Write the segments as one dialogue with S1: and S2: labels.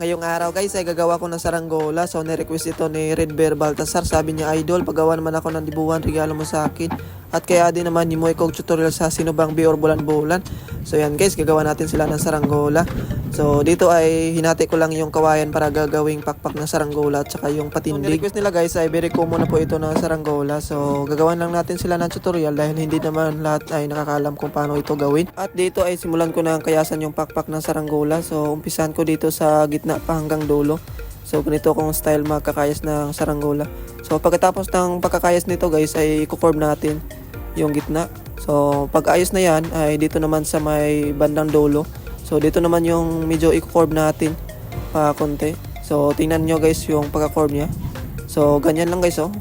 S1: Ngayong araw guys ay gagawa ko ng saranggola. So ni-request ito ni Red Bear Baltasar. Sabi niya, idol, paggawa naman ako ng dibuhan, regalo mo sa akin. At kaya din naman ni mo ikog tutorial sa Sinubang Bi or Bulan-Bulan. So yan guys, gagawa natin sila ng saranggola. So dito ay hinati ko lang yung kawayan para gagawing pakpak ng saranggola at saka yung patindig. So ni-request nila guys ay very common na po ito ng saranggola. So gagawan lang natin sila ng tutorial dahil hindi naman lahat ay nakakaalam kung paano ito gawin. At dito ay simulan ko na kayasan yung pakpak ng saranggola. So umpisan ko dito sa gitna pa hanggang dulo. So ganito kong style magkakayas ng saranggola. So pagkatapos ng pagkakayas nito guys ay i-curve natin yung gitna. So pag ayos na yan ay dito naman sa may bandang dulo. So dito naman yung medyo i-curve natin pa konti. So tingnan nyo guys yung pagka-curve niya. So ganyan lang guys oh.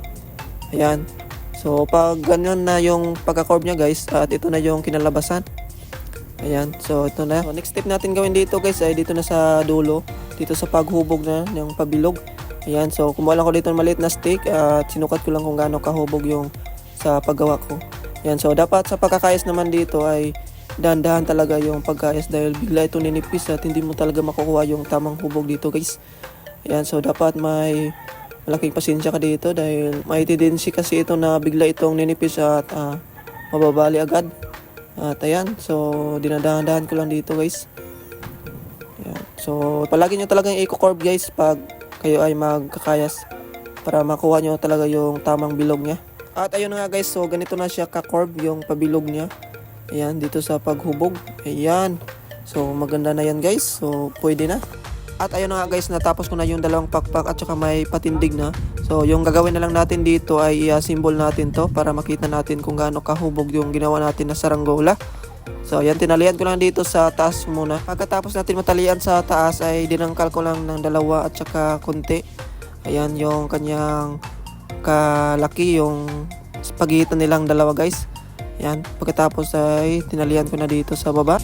S1: Ayan. So pag ganyan na yung pagka-curve niya guys at ito na yung kinalabasan. Ayan. So ito na. So, next step natin gawin dito guys ay dito na sa dulo. Dito sa paghubog na ng pabilog. Ayan. So kumuha lang ko dito ng maliit na stick at sinukat ko lang kung gaano kahubog yung sa paggawa ko. Ayan. So dapat sa pagkakayas naman dito ay dahan-dahan talaga yung pagkayas dahil bigla ito ninipis at hindi mo talaga makukuha yung tamang hubog dito guys. Ayan, so dapat may malaking pasensya ka dito dahil may tendency kasi ito na bigla itong ninipis at mababali agad. At ayan, so dinadahan-dahan ko lang dito guys. Ayan, so palagi nyo talagang i-curve guys pag kayo ay magkakayas para makuha nyo talaga yung tamang bilog niya. At ayun nga guys, so ganito na siya ka-curve yung pabilog niya. Ayan, dito sa paghubog. Ayan. So, maganda na yan guys. So, pwede na. At ayun na nga guys, natapos ko na yung dalawang pakpak at saka may patindig na. So, yung gagawin na lang natin dito ay i-symbol natin to para makita natin kung gaano kahubog yung ginawa natin na saranggola. So, ayan, tinalian ko lang dito sa taas muna. Pagkatapos natin matalian sa taas ay dinangkal ko lang ng dalawa at saka konti. Ayan, yung kanyang kalaki, yung pagitan nilang dalawa guys. Yan, pagkatapos ay tinalian ko na dito sa baba.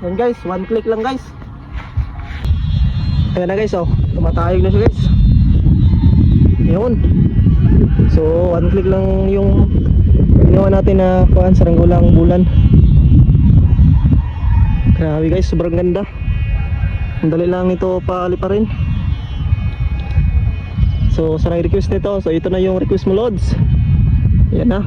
S1: Yan guys, one click lang guys. Ayan na guys, oh, tumatayog na siya guys. Yun. So one click lang yung ginawa natin na kuhaan, saranggolang bulan. Grabe guys, sobrang ganda. Ang dali lang ito paliparin. So sa nag-request nito, so ito na yung request mo loads. Yan na.